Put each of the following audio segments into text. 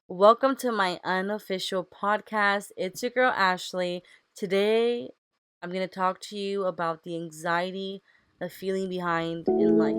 Welcome to my unofficial podcast. It's your girl Ashley. Today, I'm going to talk to you about the anxiety of feeling behind in life.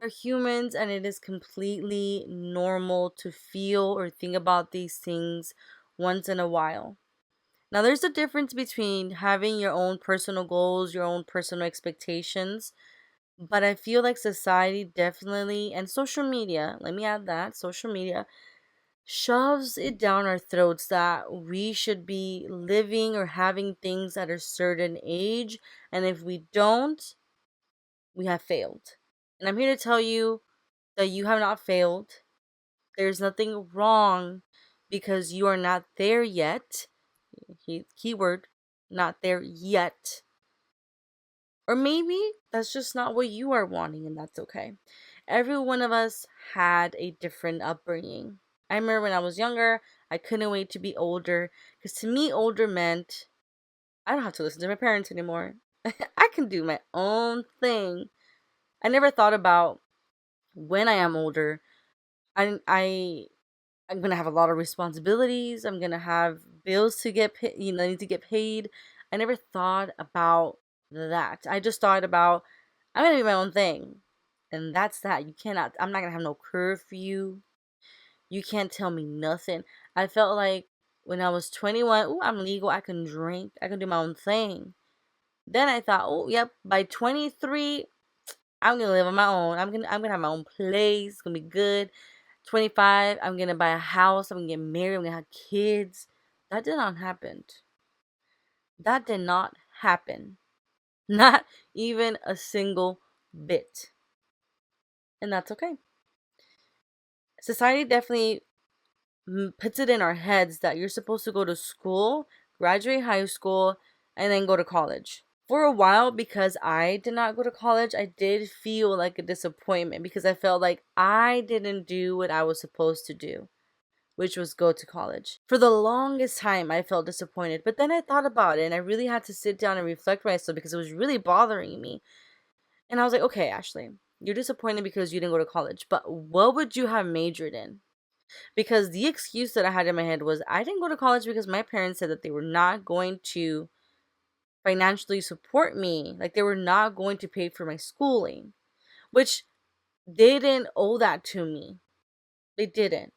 We're humans, and it is completely normal to feel or think about these things once in a while. Now, there's a difference between having your own personal goals, your own personal expectations, but I feel like society definitely, and social media, let me add that, social media shoves it down our throats that we should be living or having things at a certain age. And if we don't, we have failed. And I'm here to tell you that you have not failed. There's nothing wrong because you are not there yet. Keyword, not there yet. Or maybe that's just not what you are wanting, and that's okay. Every one of us had a different upbringing. I remember when I was younger, I couldn't wait to be older because to me, older meant I don't have to listen to my parents anymore. I can do my own thing. I never thought about when I am older. I I'm gonna have a lot of responsibilities. I'm gonna have bills to get paid. I need to get paid. I never thought about that. I just thought about I'm gonna do my own thing, and that's that. You cannot. I'm not gonna have no curfew. You can't tell me nothing. I felt like when I was 21, oh, I'm legal. I can drink. I can do my own thing. Then I thought, oh, yep. By 23, I'm gonna live on my own. I'm gonna have my own place. It's gonna be good. 25, I'm gonna buy a house. I'm gonna get married. I'm gonna have kids. That did not happen. That did not happen. Not even a single bit. And that's okay. Society definitely puts it in our heads that you're supposed to go to school, graduate high school, and then go to college. For a while, because I did not go to college, I did feel like a disappointment because I felt like I didn't do what I was supposed to do, which was go to college. For the longest time, I felt disappointed. But then I thought about it and I really had to sit down and reflect myself because it was really bothering me. And I was like, okay, Ashley, you're disappointed because you didn't go to college, but what would you have majored in? Because the excuse that I had in my head was I didn't go to college because my parents said that they were not going to financially support me. Like they were not going to pay for my schooling, which they didn't owe that to me. They didn't.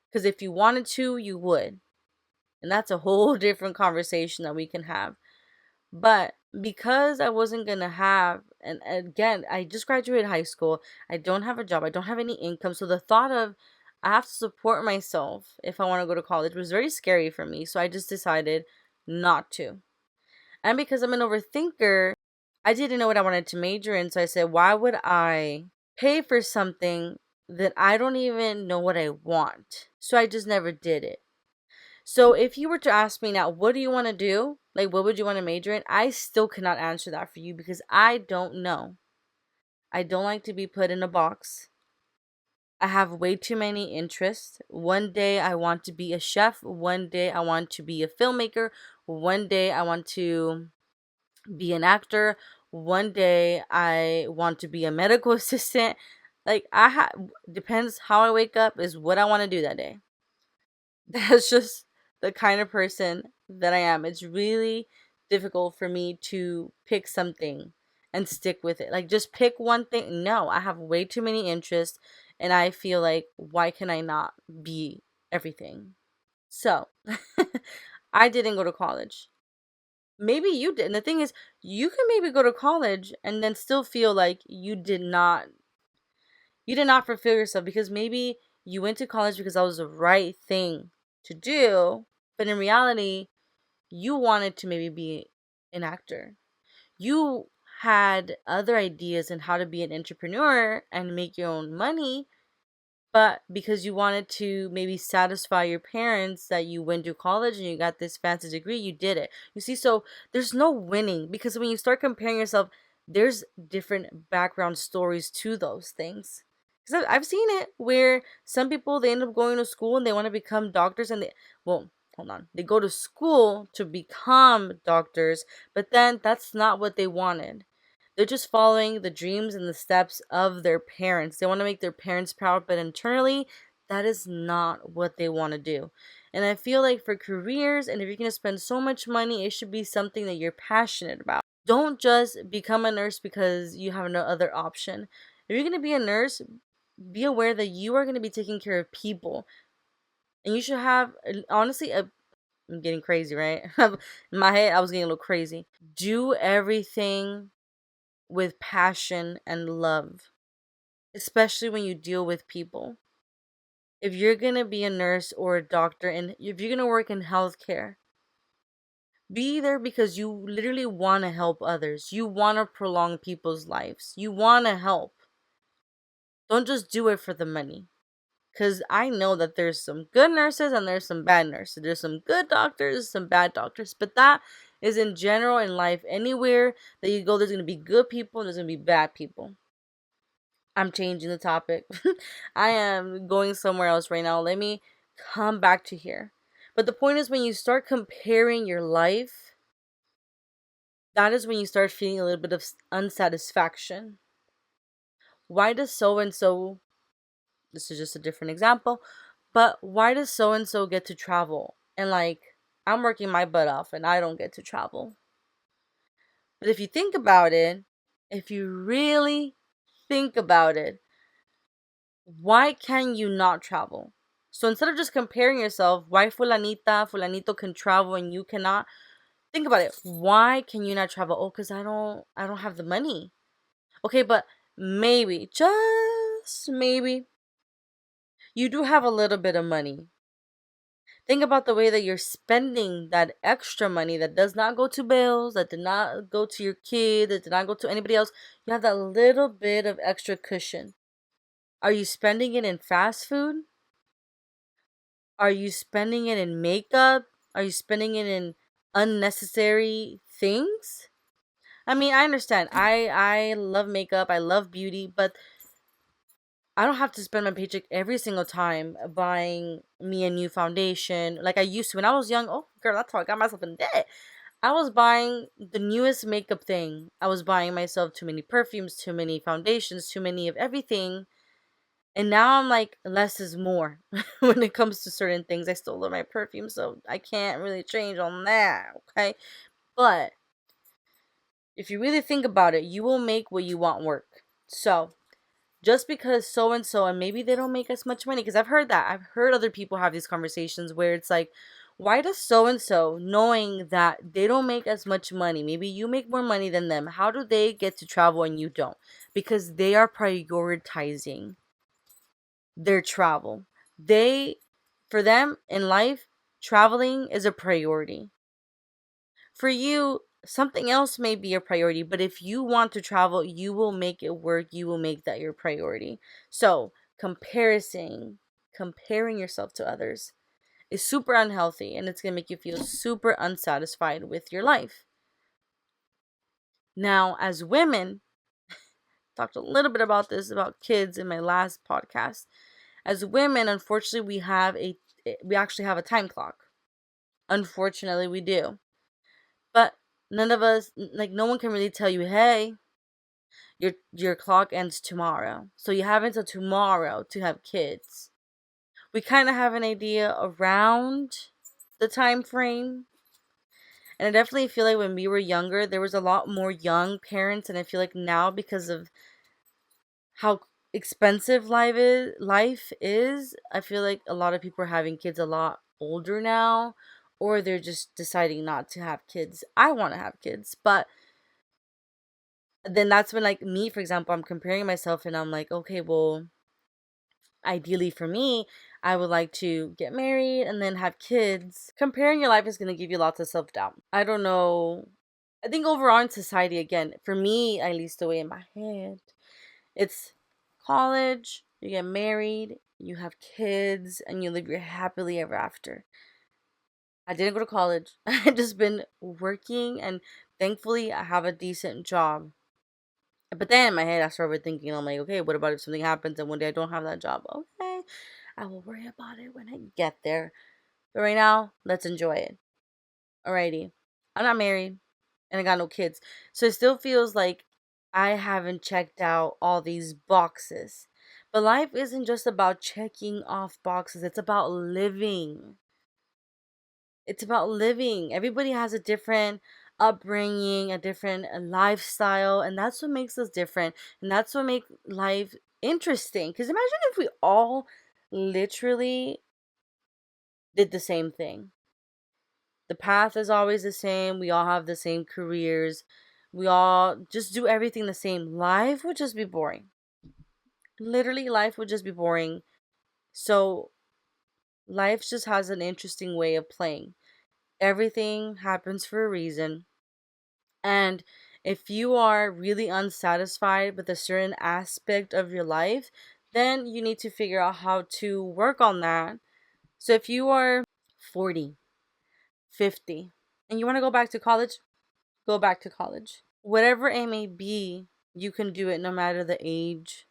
Because if you wanted to, you would. And that's a whole different conversation that we can have. But because I wasn't going to have, and again, I just graduated high school, I don't have a job, I don't have any income. So the thought of I have to support myself if I want to go to college was very scary for me. So I just decided not to. And because I'm an overthinker, I didn't know what I wanted to major in. So I said, why would I pay for something that I don't even know what I want? So I just never did it. So if you were to ask me now, what do you want to do? Like, what would you want to major in? I still cannot answer that for you because I don't know. I don't like to be put in a box. I have way too many interests. One day I want to be a chef. One day I want to be a filmmaker. One day I want to be an actor. One day I want to be a medical assistant. Like depends how I wake up is what I want to do that day. That's just the kind of person that I am. It's really difficult for me to pick something and stick with it. Like just pick one thing. No, I have way too many interests and I feel like why can I not be everything? So, I didn't go to college. Maybe you did. And the thing is, you can maybe go to college and then still feel like you did not fulfill yourself because maybe you went to college because that was the right thing to do, but in reality, you wanted to maybe be an actor. You had other ideas on how to be an entrepreneur and make your own money, but because you wanted to maybe satisfy your parents that you went to college and you got this fancy degree, you did it. You see, so there's no winning because when you start comparing yourself, there's different background stories to those things. Because I've seen it where some people, they end up going to school and they want to become doctors, and well, hold on, they go to school to become doctors, but then that's not what they wanted. They're just following the dreams and the steps of their parents. They want to make their parents proud, but internally, that is not what they want to do. And I feel like for careers, and if you're going to spend so much money, it should be something that you're passionate about. Don't just become a nurse because you have no other option. If you're going to be a nurse, be aware that you are going to be taking care of people. And you should have, honestly, I'm getting crazy, right? In my head, I was getting a little crazy. Do everything with passion and love, especially when you deal with people. If you're going to be a nurse or a doctor, and if you're going to work in healthcare, be there because you literally want to help others. You want to prolong people's lives. You want to help. Don't just do it for the money. Because I know that there's some good nurses and there's some bad nurses. There's some good doctors, some bad doctors. But that is in general in life. Anywhere that you go, there's going to be good people and there's going to be bad people. I'm changing the topic. I am going somewhere else right now. Let me come back to here. But the point is, when you start comparing your life, that is when you start feeling a little bit of unsatisfaction. Why does so and so, this is just a different example, but why does so and so get to travel? And like, I'm working my butt off and I don't get to travel. But if you think about it, if you really think about it, why can you not travel? So instead of just comparing yourself, why fulanita, fulanito can travel and you cannot? Think about it. Why can you not travel? Oh, cuz I don't have the money. Okay, but maybe, just maybe, you do have a little bit of money. Think about the way that you're spending that extra money that does not go to bills, that did not go to your kid, that did not go to anybody else. You have that little bit of extra cushion. Are you spending it in fast food? Are you spending it in makeup? Are you spending it in unnecessary things? I mean, I understand. I love makeup, I love beauty, but I don't have to spend my paycheck every single time buying me a new foundation like I used to when I was young. Oh, girl, that's how I got myself in debt. I was buying the newest makeup thing. I was buying myself too many perfumes, too many foundations, too many of everything. And now I'm like, less is more when it comes to certain things. I still love my perfume, so I can't really change on that, okay? But if you really think about it, you will make what you want work. So, just because so and so, and maybe they don't make as much money, because I've heard that. I've heard other people have these conversations where it's like, why does so and so, knowing that they don't make as much money, maybe you make more money than them, how do they get to travel and you don't? Because they are prioritizing their travel. They, for them in life, traveling is a priority. For you, something else may be a priority, but if you want to travel, you will make it work. You will make that your priority. So, comparing yourself to others is super unhealthy and it's going to make you feel super unsatisfied with your life. Now, as women, talked a little bit about this about kids in my last podcast. As women, unfortunately, we actually have a time clock. Unfortunately, we do. But none of us, like, no one can really tell you, hey, your clock ends tomorrow, so you have until tomorrow to have kids. We kind of have an idea around the time frame, and I definitely feel like when we were younger, there was a lot more young parents, and I feel like now, because of how expensive life is, I feel like a lot of people are having kids a lot older now, or they're just deciding not to have kids. I want to have kids, but then that's when, like, me, for example, I'm comparing myself and I'm like, okay, well, ideally for me, I would like to get married and then have kids. Comparing your life is going to give you lots of self-doubt. I don't know. I think overall in society, again, for me, at least the way in my head, it's college, you get married, you have kids, and you live your happily ever after. I didn't go to college. I just been working, and thankfully I have a decent job. But then in my head, I started thinking, I'm like, okay, what about if something happens and one day I don't have that job? Okay, I will worry about it when I get there. But right now, let's enjoy it. Alrighty. I'm not married and I got no kids. So it still feels like I haven't checked out all these boxes. But life isn't just about checking off boxes, it's about living. It's about living. Everybody has a different upbringing, a different lifestyle, and that's what makes us different. And that's what makes life interesting. Because imagine if we all literally did the same thing. The path is always the same. We all have the same careers. We all just do everything the same. Life would just be boring. Literally, life would just be boring. So, life just has an interesting way of playing. Everything happens for a reason. And if you are really unsatisfied with a certain aspect of your life, then you need to figure out how to work on that. So, if you are 40, 50, and you want to go back to college, go back to college. Whatever it may be, you can do it no matter the age.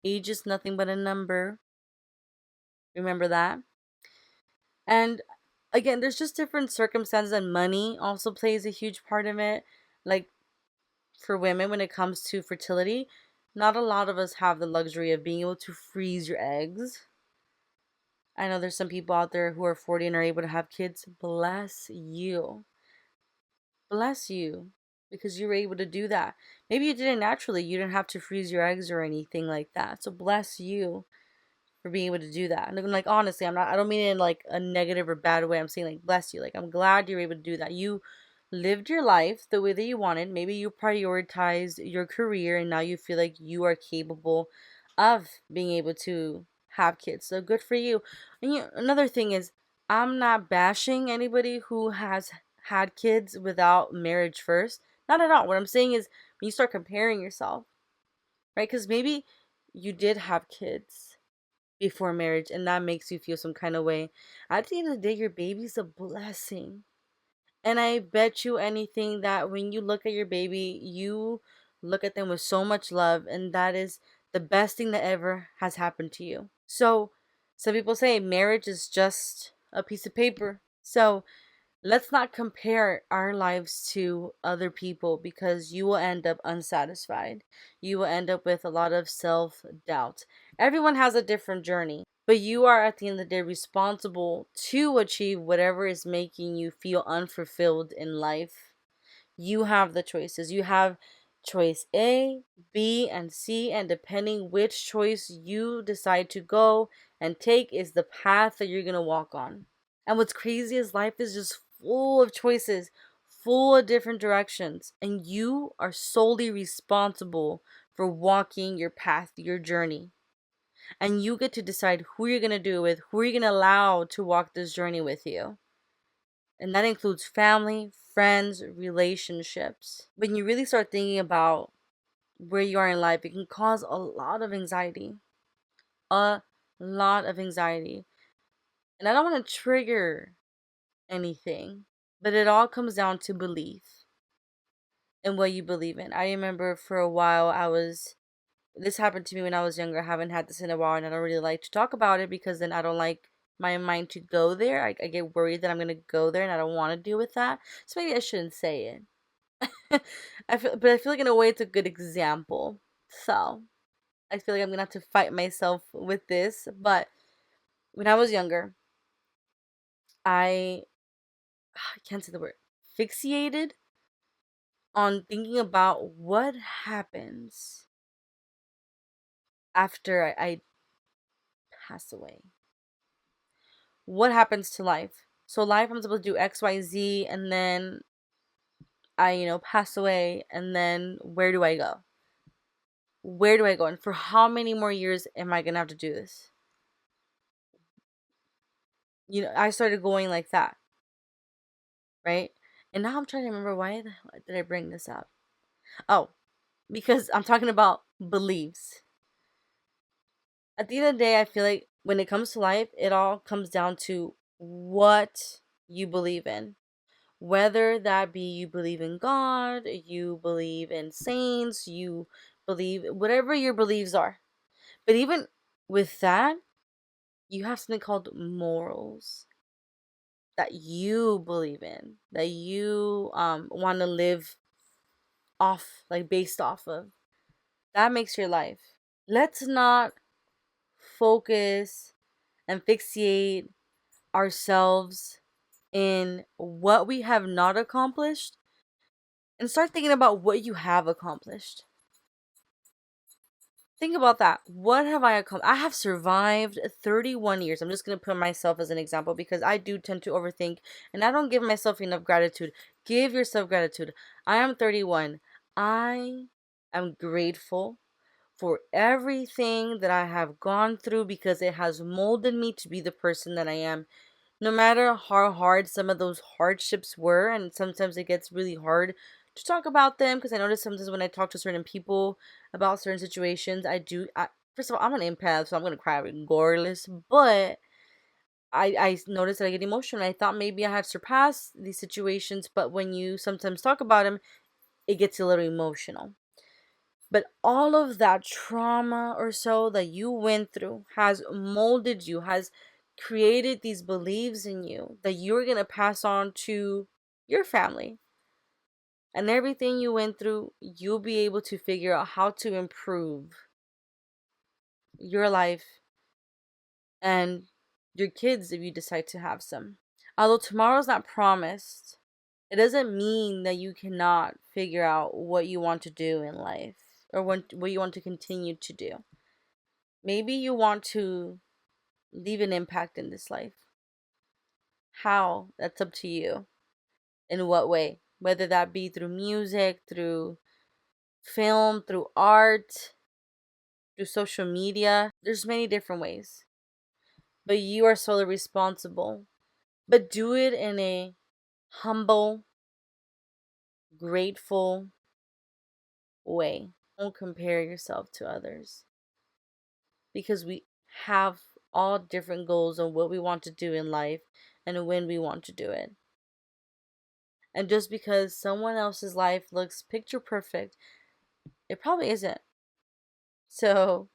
Age is nothing but a number. Remember that? And again, there's just different circumstances, and money also plays a huge part of it. Like for women, when it comes to fertility, not a lot of us have the luxury of being able to freeze your eggs. I know there's some people out there who are 40 and are able to have kids. Bless you. Bless you, because you were able to do that. Maybe you did it naturally. You didn't have to freeze your eggs or anything like that. So bless you for being able to do that. And like honestly, I don't mean it in like a negative or bad way. I'm saying like bless you. Like I'm glad you're able to do that. You lived your life the way that you wanted. Maybe you prioritized your career and now you feel like you are capable of being able to have kids. So good for you. And another thing is I'm not bashing anybody who has had kids without marriage first. Not at all. What I'm saying is when you start comparing yourself, right? Because maybe you did have kids before marriage and that makes you feel some kind of way. At the end of the day, your baby's a blessing. And I bet you anything that when you look at your baby, you look at them with so much love, and that is the best thing that ever has happened to you. So, some people say marriage is just a piece of paper. So, let's not compare our lives to other people because you will end up unsatisfied. You will end up with a lot of self doubt. Everyone has a different journey, but you are at the end of the day responsible to achieve whatever is making you feel unfulfilled in life. You have the choices. You have choice A, B, and C, and depending which choice you decide to go and take is the path that you're going to walk on. And what's crazy is life is just full of choices, full of different directions, and you are solely responsible for walking your path, your journey. And you get to decide who you're going to do it with, who you're going to allow to walk this journey with you. And that includes family, friends, relationships. When you really start thinking about where you are in life, it can cause a lot of anxiety. A lot of anxiety. And I don't want to trigger anything, but it all comes down to belief and what you believe in. I remember for a while this happened to me when I was younger. I haven't had this in a while and I don't really like to talk about it because then I don't like my mind to go there. I get worried that I'm going to go there and I don't want to deal with that. So maybe I shouldn't say it. But I feel like in a way it's a good example. So I feel like I'm going to have to fight myself with this. But when I was younger, I, I can't say the word, fixated on thinking about what happens after I pass away. What happens to life? So life, I'm supposed to do X, Y, Z, and then I, pass away, and then where do I go? Where do I go? And for how many more years am I gonna have to do this? I started going like that, right? And now I'm trying to remember why the hell did I bring this up? Oh, because I'm talking about beliefs. At the end of the day, I feel like when it comes to life, it all comes down to what you believe in. Whether that be you believe in God, you believe in saints, you believe, whatever your beliefs are. But even with that, you have something called morals that you believe in, that you want to live off, like based off of. That makes your life. Let's not focus and fixate ourselves in what we have not accomplished and start thinking about what you have accomplished. Think about that. What have I accomplished? I have survived 31 years. I'm just going to put myself as an example because I do tend to overthink and I don't give myself enough gratitude. Give yourself gratitude. I am 31. I am grateful for everything that I have gone through because it has molded me to be the person that I am. No matter how hard some of those hardships were, and sometimes it gets really hard to talk about them because I notice sometimes when I talk to certain people about certain situations, first of all, I'm an empath, so I'm gonna cry regardless. But I noticed that I get emotional. I thought maybe I had surpassed these situations, but when you sometimes talk about them, it gets a little emotional. But all of that trauma or so that you went through has molded you, has created these beliefs in you that you're going to pass on to your family. And everything you went through, you'll be able to figure out how to improve your life and your kids if you decide to have some. Although tomorrow's not promised, it doesn't mean that you cannot figure out what you want to do in life or what you want to continue to do. Maybe you want to leave an impact in this life. How? That's up to you. In what way? Whether that be through music, through film, through art, through social media. There's many different ways. But you are solely responsible. But do it in a humble, grateful way. Don't compare yourself to others. Because we have all different goals on what we want to do in life and when we want to do it. And just because someone else's life looks picture perfect, it probably isn't. So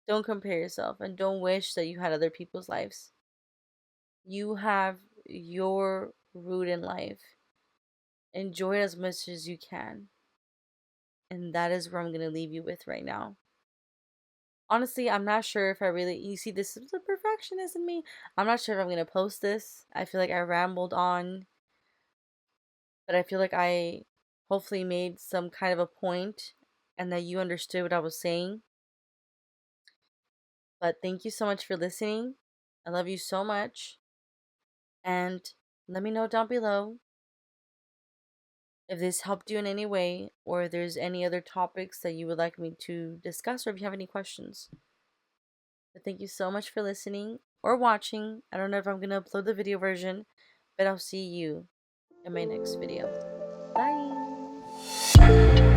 don't compare yourself and don't wish that you had other people's lives. You have your route in life. Enjoy it as much as you can. And that is where I'm going to leave you with right now. Honestly, I'm not sure if I really, you see, this is the perfectionist in me. I'm not sure if I'm going to post this. I feel like I rambled on, but I feel like I hopefully made some kind of a point and that you understood what I was saying. But thank you so much for listening. I love you so much. And let me know down below if this helped you in any way or if there's any other topics that you would like me to discuss or if you have any questions. But thank you so much for listening or watching. I don't know if I'm going to upload the video version, but I'll see you in my next video. Bye.